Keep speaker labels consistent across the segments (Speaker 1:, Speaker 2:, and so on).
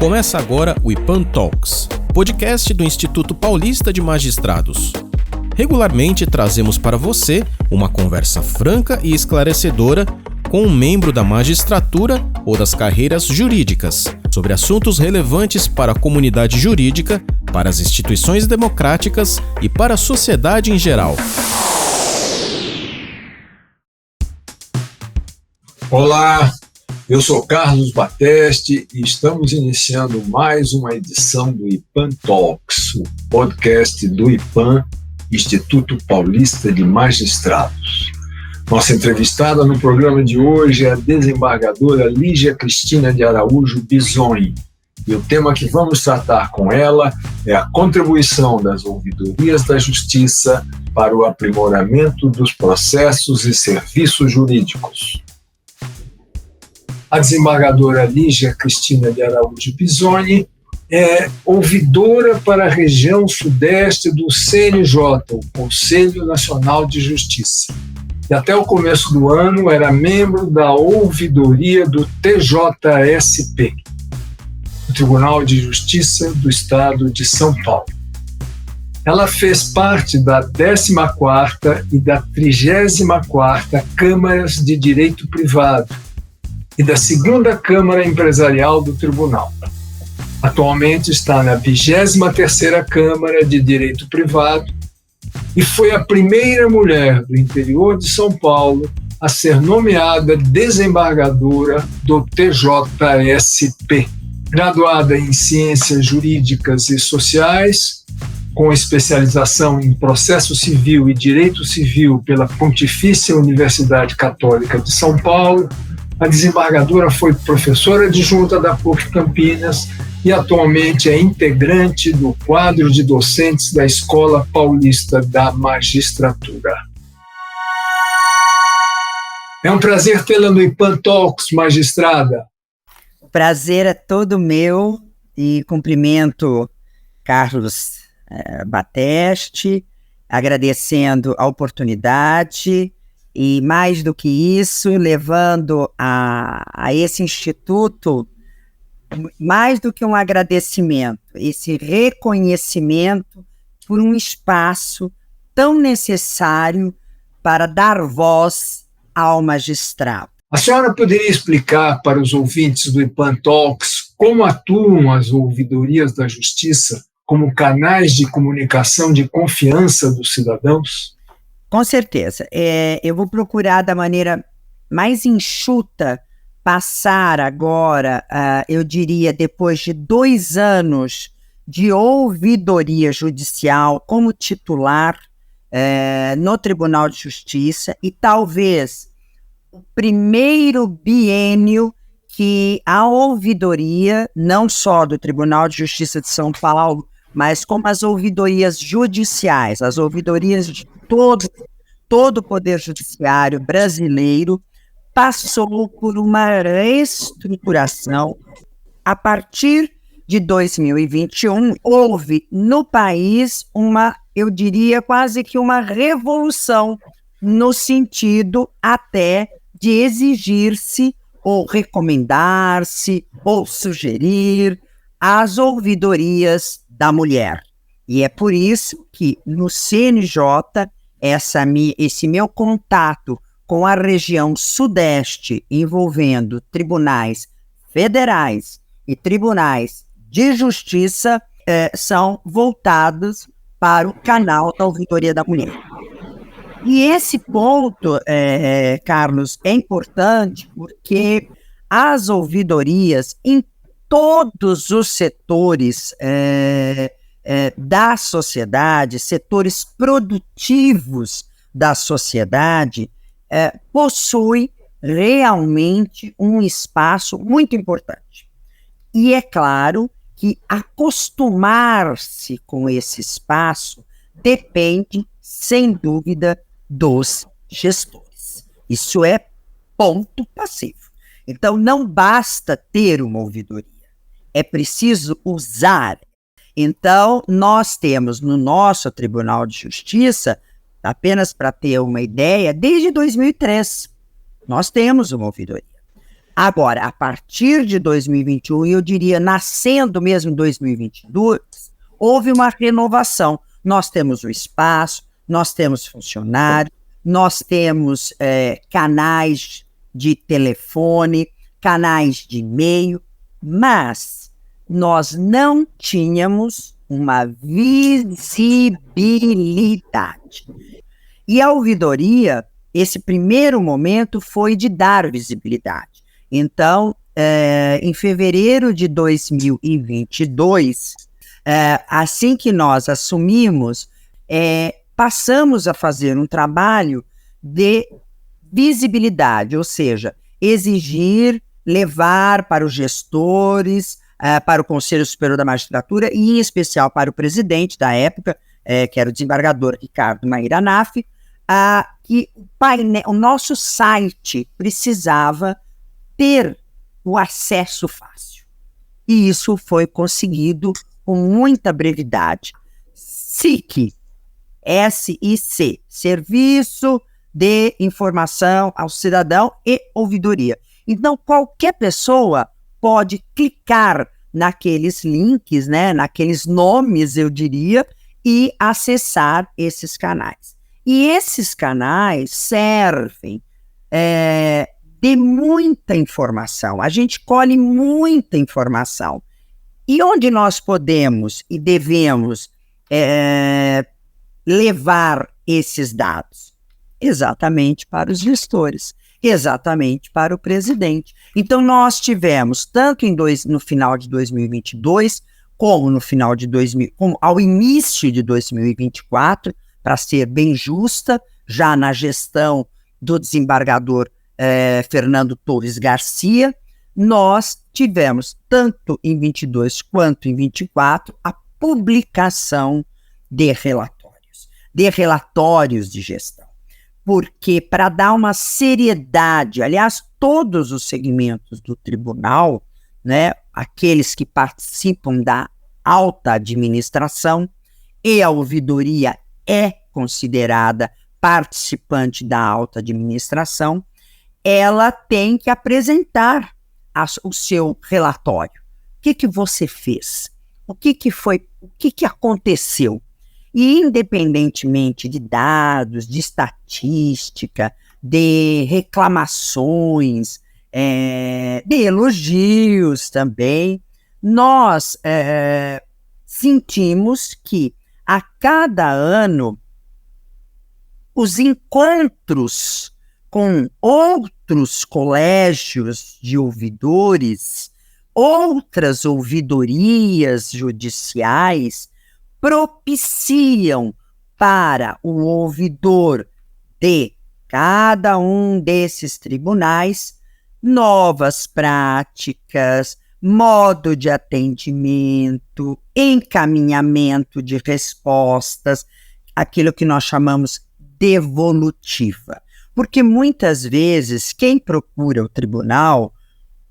Speaker 1: Começa agora o IPAN Talks, podcast do Instituto Paulista de Magistrados. Regularmente trazemos para você uma conversa franca e esclarecedora com um membro da magistratura ou das carreiras jurídicas sobre assuntos relevantes para a comunidade jurídica, para as instituições democráticas e para a sociedade em geral.
Speaker 2: Olá, eu sou Carlos Bateste e estamos iniciando mais uma edição do IPAN Talks, o podcast do IPAN, Instituto Paulista de Magistrados. Nossa entrevistada no programa de hoje é a desembargadora Lígia Cristina de Araújo Bisogni, e o tema que vamos tratar com ela é a contribuição das ouvidorias da Justiça para o aprimoramento dos processos e serviços jurídicos. A desembargadora Lígia Cristina de Araújo Bisogni é ouvidora para a região sudeste do CNJ, o Conselho Nacional de Justiça. E até o começo do ano era membro da ouvidoria do TJSP, o Tribunal de Justiça do Estado de São Paulo. Ela fez parte da 14ª e da 34ª Câmaras de Direito Privado e da 2ª Câmara Empresarial do Tribunal. Atualmente está na 23ª Câmara de Direito Privado e foi a primeira mulher do interior de São Paulo a ser nomeada desembargadora do TJSP. Graduada em Ciências Jurídicas e Sociais, com especialização em Processo Civil e Direito Civil pela Pontifícia Universidade Católica de São Paulo, a desembargadora foi professora adjunta da PUC Campinas e atualmente é integrante do quadro de docentes da Escola Paulista da Magistratura. É um prazer tê-la no IPAN Talks, magistrada.
Speaker 3: O prazer é todo meu e cumprimento Carlos Bateste, agradecendo a oportunidade e, mais do que isso, levando a esse instituto mais do que um agradecimento, esse reconhecimento por um espaço tão necessário para dar voz ao magistrado.
Speaker 2: A senhora poderia explicar para os ouvintes do IPAN Talks como atuam as ouvidorias da Justiça como canais de comunicação de confiança dos cidadãos?
Speaker 3: Com certeza. Eu vou procurar da maneira mais enxuta passar agora, eu diria, depois de 2 anos de ouvidoria judicial como titular no Tribunal de Justiça e talvez o primeiro biênio que a ouvidoria, não só do Tribunal de Justiça de São Paulo, mas como as ouvidorias judiciais, as ouvidorias de todo o Poder Judiciário brasileiro, passou por uma reestruturação. A partir de 2021, houve no país eu diria, quase que uma revolução, no sentido até de exigir-se, ou recomendar-se, ou sugerir as ouvidorias da mulher. E é por isso que no CNJ, esse meu contato com a região sudeste, envolvendo tribunais federais e tribunais de justiça, são voltados para o canal da ouvidoria da mulher. E esse ponto, Carlos, é importante porque as ouvidorias em todos os setores da sociedade, setores produtivos da sociedade, possui realmente um espaço muito importante. E é claro que acostumar-se com esse espaço depende, sem dúvida, dos gestores. Isso é ponto passivo. Então, não basta ter uma ouvidoria, é preciso usar. Então, nós temos no nosso Tribunal de Justiça, apenas para ter uma ideia, desde 2003, nós temos uma ouvidoria. Agora, a partir de 2021, eu diria, nascendo mesmo em 2022, houve uma renovação. Nós temos o espaço, nós temos funcionários, nós temos canais de telefone, canais de e-mail, mas nós não tínhamos uma visibilidade. E a ouvidoria, esse primeiro momento foi de dar visibilidade. Então, em fevereiro de 2022, assim que nós assumimos, passamos a fazer um trabalho de visibilidade, ou seja, exigir, levar para os gestores, para o Conselho Superior da Magistratura e, em especial, para o presidente da época, que era o desembargador Ricardo Maíra Naff, que o nosso site precisava ter o acesso fácil. E isso foi conseguido com muita brevidade. SIC, SIC, Serviço de Informação ao Cidadão e Ouvidoria. Então, qualquer pessoa pode clicar naqueles links, né, naqueles nomes, eu diria, e acessar esses canais. E esses canais servem de muita informação. A gente colhe muita informação. E onde nós podemos e devemos levar esses dados? Exatamente para os gestores, exatamente para o presidente. Então, nós tivemos, tanto no final de 2022, como no final de como ao início de 2024, para ser bem justa, já na gestão do desembargador Fernando Torres Garcia, nós tivemos, tanto em 22 quanto em 24, a publicação de relatórios de gestão. Porque, para dar uma seriedade, aliás, todos os segmentos do tribunal, né, aqueles que participam da alta administração, e a ouvidoria é considerada participante da alta administração, ela tem que apresentar o seu relatório. O que você fez? O que aconteceu? E, independentemente de dados, de estatística, de reclamações, de elogios também, nós sentimos que, a cada ano, os encontros com outros colégios de ouvidores, outras ouvidorias judiciais, propiciam para o ouvidor de cada um desses tribunais novas práticas, modo de atendimento, encaminhamento de respostas, aquilo que nós chamamos devolutiva. Porque muitas vezes quem procura o tribunal,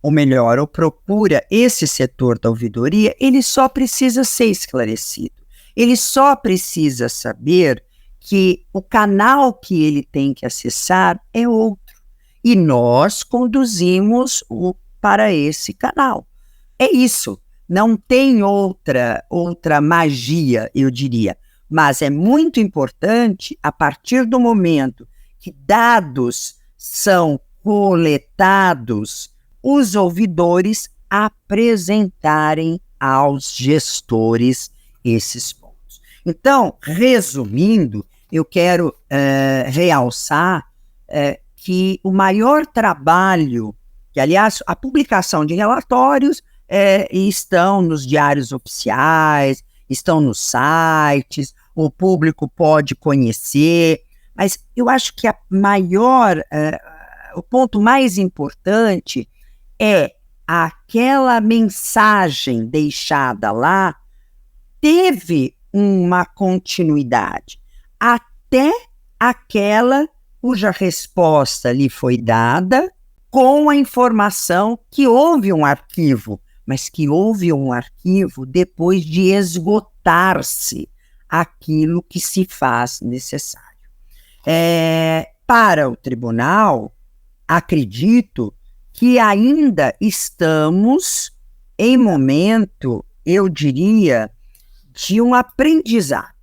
Speaker 3: ou melhor, ou procura esse setor da ouvidoria, ele só precisa ser esclarecido. Ele só precisa saber que o canal que ele tem que acessar é outro. E nós conduzimos-o para esse canal. É isso. Não tem outra magia, eu diria. Mas é muito importante, a partir do momento que dados são coletados, os ouvidores apresentarem aos gestores esses pontos. Então, resumindo, eu quero realçar que o maior trabalho, que aliás, a publicação de relatórios estão nos diários oficiais, estão nos sites, o público pode conhecer, mas eu acho que o ponto mais importante é aquela mensagem deixada lá teve uma continuidade, até aquela cuja resposta lhe foi dada com a informação que houve um arquivo, mas que houve um arquivo depois de esgotar-se aquilo que se faz necessário. Para o tribunal, acredito que ainda estamos em momento, eu diria, de um aprendizado.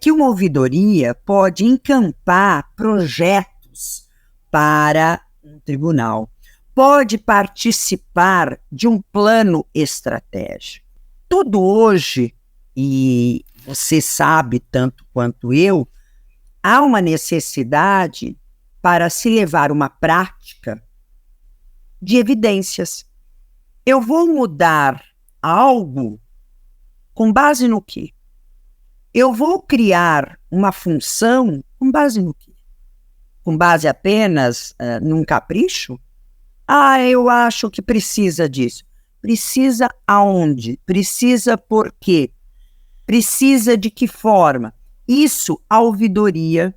Speaker 3: Que uma ouvidoria pode encampar projetos para um tribunal, pode participar de um plano estratégico. Tudo hoje, e você sabe tanto quanto eu, há uma necessidade para se levar uma prática de evidências. Eu vou mudar algo com base no quê? Eu vou criar uma função com base no quê? Com base apenas num capricho? Eu acho que precisa disso. Precisa aonde? Precisa por quê? Precisa de que forma? Isso a ouvidoria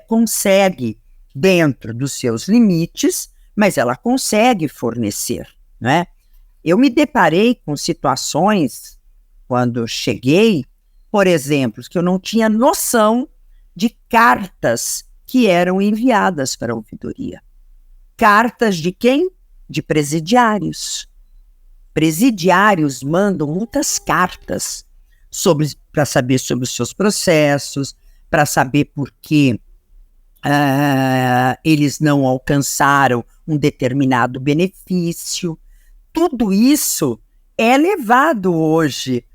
Speaker 3: consegue, dentro dos seus limites, mas ela consegue fornecer, né? Eu me deparei com situações, quando cheguei, por exemplo, que eu não tinha noção de cartas que eram enviadas para a ouvidoria. Cartas de quem? De presidiários. Presidiários mandam muitas cartas para saber sobre os seus processos, para saber por que eles não alcançaram um determinado benefício. Tudo isso é levado hoje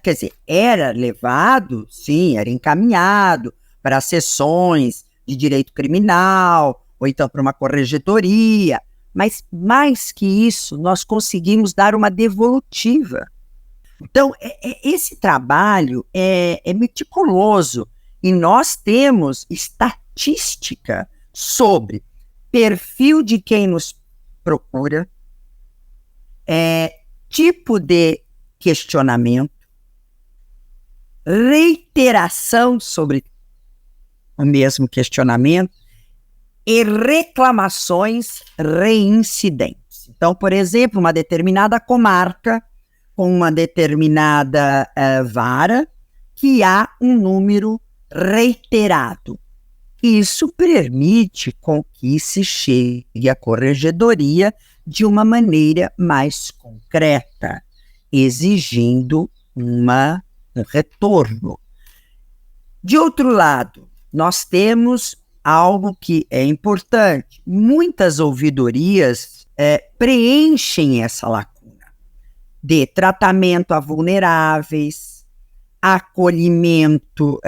Speaker 3: quer dizer, era levado, sim, era encaminhado para sessões de direito criminal, ou então para uma corregedoria, mas mais que isso, nós conseguimos dar uma devolutiva. Então, esse trabalho é meticuloso, e nós temos estatística sobre perfil de quem nos procura, tipo de questionamento, reiteração sobre o mesmo questionamento e reclamações reincidentes. Então, por exemplo, uma determinada comarca com uma determinada vara que há um número reiterado. Isso permite com que se chegue à corregedoria de uma maneira mais concreta, exigindo um retorno. De outro lado, nós temos algo que é importante. Muitas ouvidorias preenchem essa lacuna de tratamento a vulneráveis, acolhimento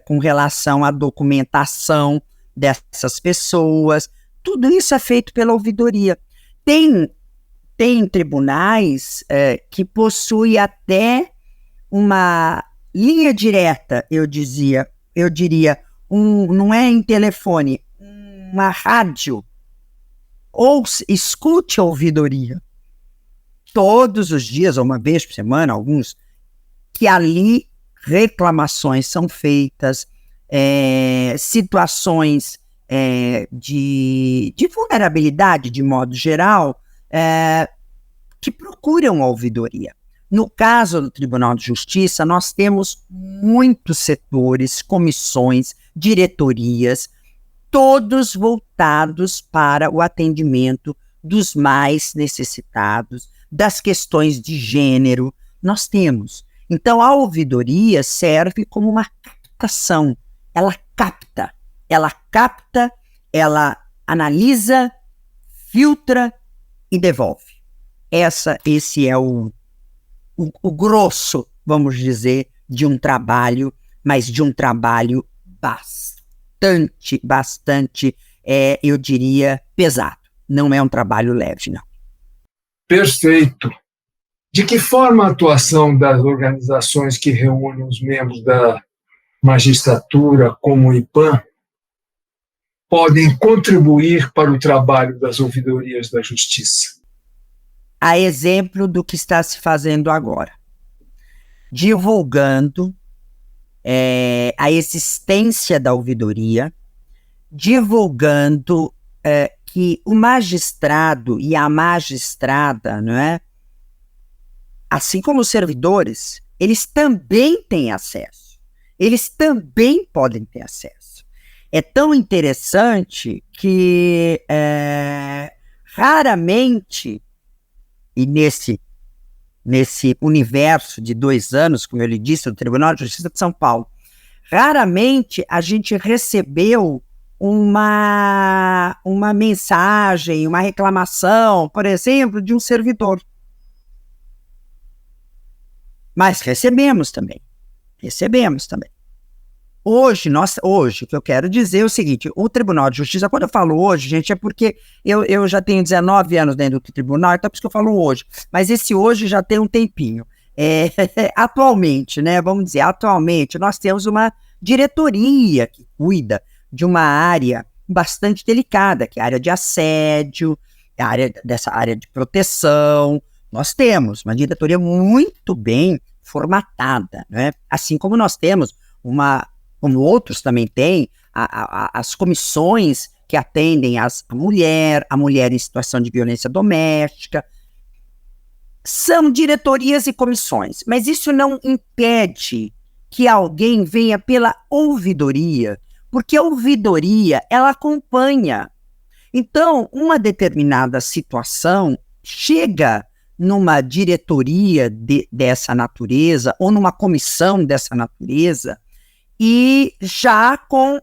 Speaker 3: com relação à documentação dessas pessoas. Tudo isso é feito pela ouvidoria. Tem tribunais que possuem até uma linha direta, eu diria, não é em telefone, uma rádio, ou escute a ouvidoria todos os dias, ou uma vez por semana, alguns, que ali reclamações são feitas, situações de vulnerabilidade, de modo geral, que procuram a ouvidoria. No caso do Tribunal de Justiça, nós temos muitos setores, comissões, diretorias, todos voltados para o atendimento dos mais necessitados, das questões de gênero. Nós temos. Então, a ouvidoria serve como uma captação. Ela capta, ela analisa, filtra e devolve. Esse é o grosso, vamos dizer, de um trabalho, mas de um trabalho bastante, eu diria, pesado. Não é um trabalho leve, não.
Speaker 2: Perfeito. De que forma a atuação das organizações que reúnem os membros da magistratura, como o IPAM, podem contribuir para o trabalho das ouvidorias da justiça?
Speaker 3: A exemplo do que está se fazendo agora, divulgando a existência da ouvidoria, divulgando que o magistrado e a magistrada, não é? Assim como os servidores, eles também têm acesso, eles também podem ter acesso. É tão interessante que raramente, e nesse universo de 2 anos, como eu lhe disse, do Tribunal de Justiça de São Paulo, raramente a gente recebeu uma mensagem, uma reclamação, por exemplo, de um servidor. Mas recebemos também. Hoje, o que eu quero dizer é o seguinte, o Tribunal de Justiça, quando eu falo hoje, gente, é porque eu já tenho 19 anos dentro do tribunal, então é por isso que eu falo hoje, mas esse hoje já tem um tempinho. Atualmente, né, vamos dizer, nós temos uma diretoria que cuida de uma área bastante delicada, que é a área de assédio, dessa área de proteção. Nós temos uma diretoria muito bem formatada, né? Assim como nós temos como outros também têm, as comissões que atendem a mulher em situação de violência doméstica. São diretorias e comissões, mas isso não impede que alguém venha pela ouvidoria, porque a ouvidoria, ela acompanha. Então, uma determinada situação chega numa diretoria dessa natureza, ou numa comissão dessa natureza, e já com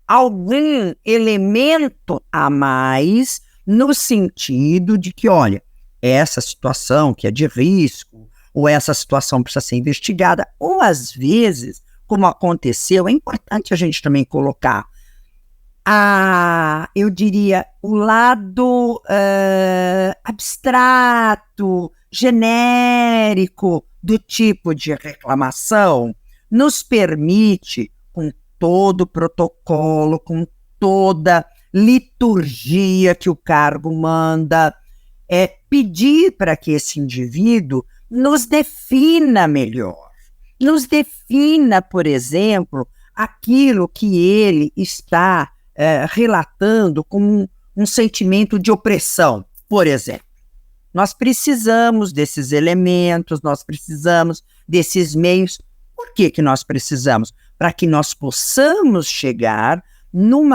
Speaker 3: algum elemento a mais, no sentido de que, olha, essa situação que é de risco, ou essa situação precisa ser investigada, ou às vezes, como aconteceu, é importante a gente também colocar, eu diria, o lado abstrato, genérico do tipo de reclamação, nos permite, com todo o protocolo, com toda liturgia que o cargo manda, pedir para que esse indivíduo nos defina melhor. Nos defina, por exemplo, aquilo que ele está relatando como um sentimento de opressão, por exemplo. Nós precisamos desses elementos, nós precisamos desses meios. Por que nós precisamos? Para que nós possamos chegar num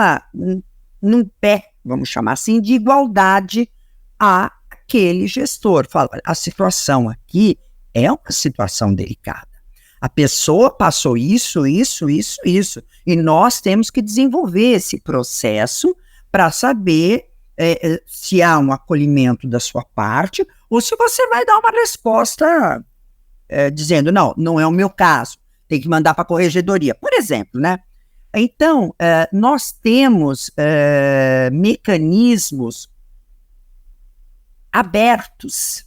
Speaker 3: pé, vamos chamar assim, de igualdade àquele gestor. Fala, a situação aqui é uma situação delicada. A pessoa passou isso, e nós temos que desenvolver esse processo para saber se há um acolhimento da sua parte ou se você vai dar uma resposta dizendo, não é o meu caso, tem que mandar para a corregedoria, por exemplo, né? Então, nós temos mecanismos abertos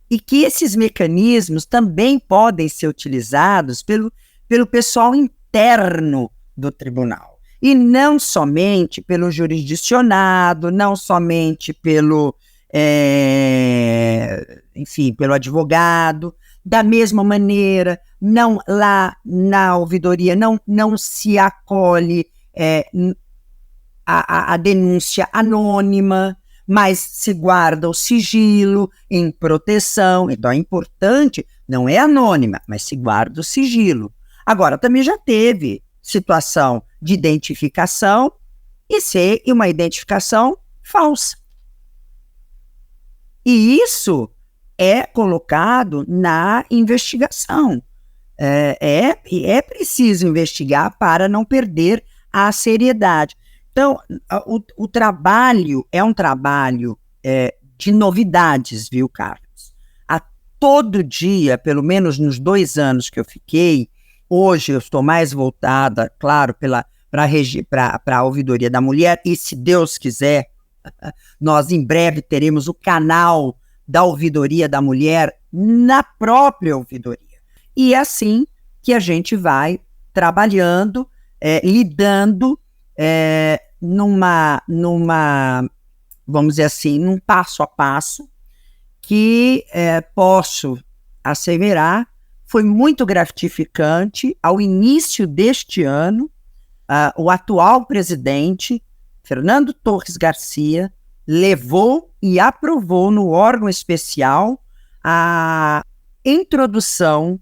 Speaker 3: e que esses mecanismos também podem ser utilizados pelo pessoal interno do tribunal, e não somente pelo jurisdicionado, não somente pelo advogado. Da mesma maneira, lá na ouvidoria não se acolhe a denúncia anônima, mas se guarda o sigilo em proteção. Então, é importante, não é anônima, mas se guarda o sigilo. Agora, também já teve situação de identificação e ser uma identificação falsa. E isso é colocado na investigação. É preciso investigar para não perder a seriedade. Então, o trabalho é um trabalho de novidades, viu, Carlos? A todo dia, pelo menos nos 2 anos que eu fiquei, hoje eu estou mais voltada, claro, para a ouvidoria da mulher, e se Deus quiser, nós em breve teremos o canal da ouvidoria da mulher na própria ouvidoria. E é assim que a gente vai trabalhando, lidando vamos dizer assim, num passo a passo, que posso asseverar, foi muito gratificante. Ao início deste ano, o atual presidente, Fernando Torres Garcia, levou e aprovou no órgão especial a introdução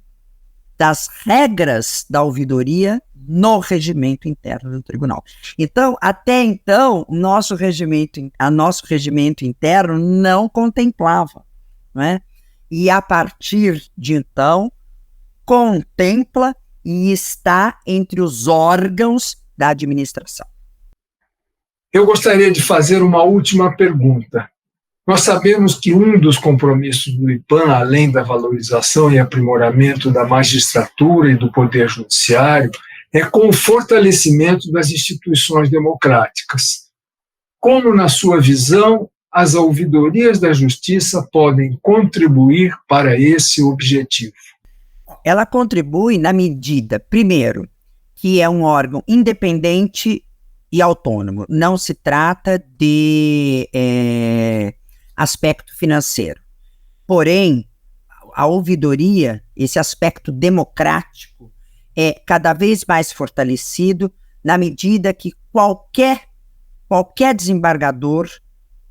Speaker 3: das regras da ouvidoria no regimento interno do tribunal. Então, até então, nosso regimento interno não contemplava, não é? E a partir de então, contempla e está entre os órgãos da administração.
Speaker 2: Eu gostaria de fazer uma última pergunta. Nós sabemos que um dos compromissos do IPAN, além da valorização e aprimoramento da magistratura e do poder judiciário, é com o fortalecimento das instituições democráticas. Como, na sua visão, as ouvidorias da justiça podem contribuir para esse objetivo?
Speaker 3: Ela contribui na medida, primeiro, que é um órgão independente e autônomo. Não se trata de aspecto financeiro. Porém, a ouvidoria, esse aspecto democrático, é cada vez mais fortalecido na medida que qualquer desembargador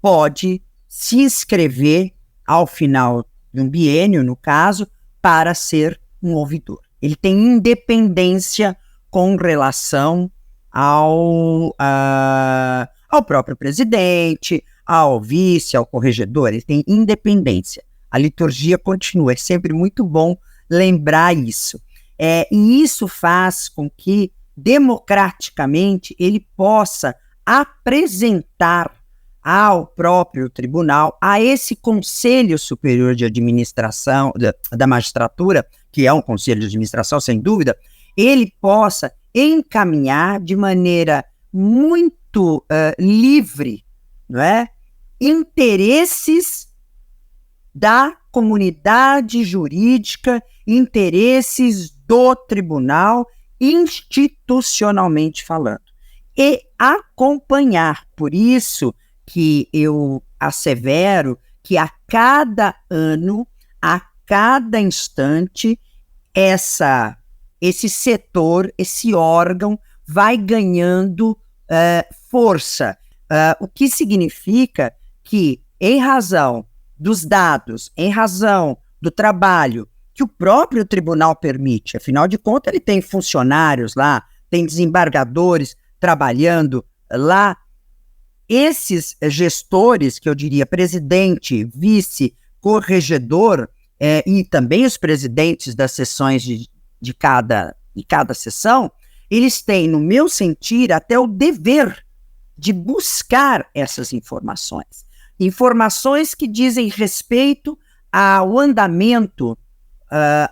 Speaker 3: pode se inscrever ao final de um biênio, no caso, para ser um ouvidor. Ele tem independência com relação ao próprio presidente, ao vice, ao corregedor. Ele tem independência. A liturgia continua. É sempre muito bom lembrar isso. E isso faz com que, democraticamente, ele possa apresentar ao próprio tribunal, a esse Conselho Superior de Administração da Magistratura, que é um conselho de administração, sem dúvida, ele possa encaminhar de maneira muito livre, não é? Interesses da comunidade jurídica, interesses do tribunal, institucionalmente falando. E acompanhar, por isso que eu assevero que a cada ano, a cada instante, esse setor, esse órgão vai ganhando força, o que significa que, em razão dos dados, em razão do trabalho que o próprio tribunal permite, afinal de contas ele tem funcionários lá, tem desembargadores trabalhando lá, esses gestores, que eu diria presidente, vice, corregedor, e também os presidentes das sessões de cada sessão, eles têm, no meu sentir, até o dever de buscar essas informações. Informações que dizem respeito ao andamento.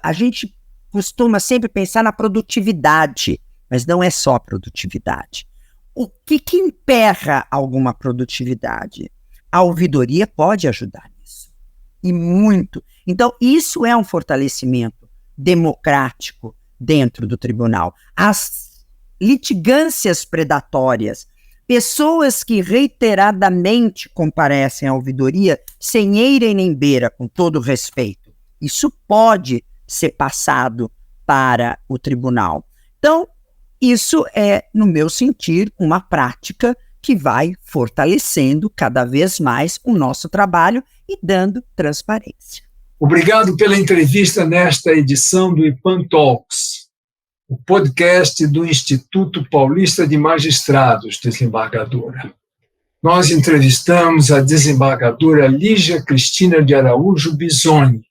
Speaker 3: A gente costuma sempre pensar na produtividade, mas não é só produtividade. O que emperra alguma produtividade? A ouvidoria pode ajudar nisso, e muito. Então, isso é um fortalecimento democrático dentro do tribunal. As litigâncias predatórias, pessoas que reiteradamente comparecem à ouvidoria sem eira e nem beira, com todo respeito, isso pode ser passado para o tribunal. Então, isso é, no meu sentir, uma prática que vai fortalecendo cada vez mais o nosso trabalho e dando transparência.
Speaker 2: Obrigado pela entrevista nesta edição do IPAN Talks, o podcast do Instituto Paulista de Magistrados, desembargadora. Nós entrevistamos a desembargadora Lígia Cristina de Araújo Bisoni,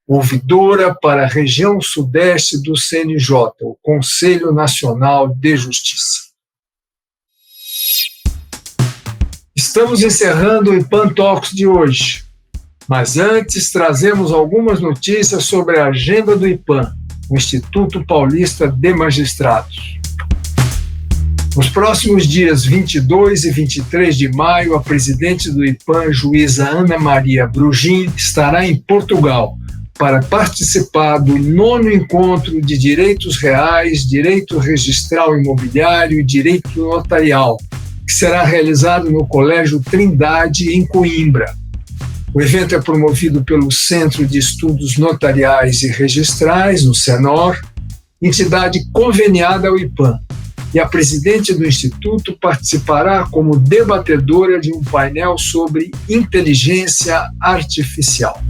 Speaker 2: ouvidora para a região sudeste do CNJ, o Conselho Nacional de Justiça. Estamos encerrando o IPAN Talks de hoje, mas antes trazemos algumas notícias sobre a agenda do IPAN, o Instituto Paulista de Magistrados. Nos próximos dias 22 e 23 de maio, a presidente do IPAN, juíza Ana Maria Brugin, estará em Portugal para participar do 9º Encontro de Direitos Reais, Direito Registral Imobiliário e Direito Notarial, que será realizado no Colégio Trindade, em Coimbra. O evento é promovido pelo Centro de Estudos Notariais e Registrais, o CENOR, entidade conveniada ao IPAN, e a presidente do Instituto participará como debatedora de um painel sobre inteligência artificial.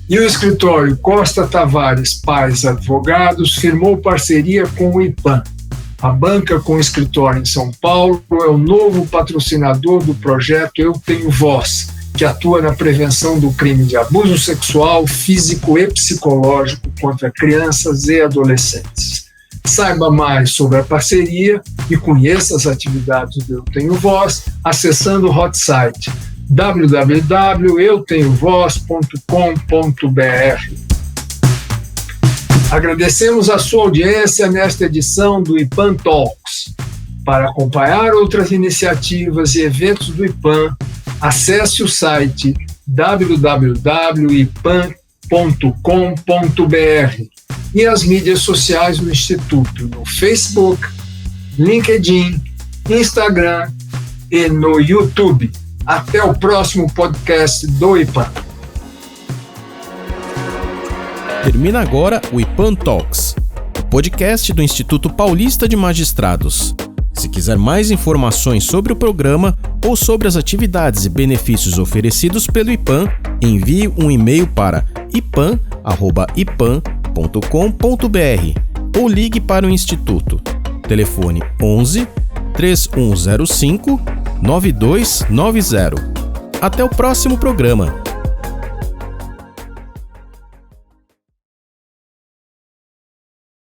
Speaker 2: E o escritório Costa Tavares Pais Advogados firmou parceria com o IPAN. A banca com escritório em São Paulo é o novo patrocinador do projeto Eu Tenho Voz, que atua na prevenção do crime de abuso sexual, físico e psicológico contra crianças e adolescentes. Saiba mais sobre a parceria e conheça as atividades do Eu Tenho Voz acessando o hot site www.eutenhovoz.com.br. Agradecemos a sua audiência nesta edição do IPAN Talks. Para acompanhar outras iniciativas e eventos do IPAN, acesse o site www.ipan.com.br e as mídias sociais do Instituto no Facebook, LinkedIn, Instagram e no YouTube. Até o próximo podcast do IPAN.
Speaker 1: Termina agora o IPAN Talks, o podcast do Instituto Paulista de Magistrados. Se quiser mais informações sobre o programa ou sobre as atividades e benefícios oferecidos pelo IPAN, envie um e-mail para ipan@ipan.com.br ou ligue para o Instituto. Telefone 11 3105 9290. Até o próximo programa.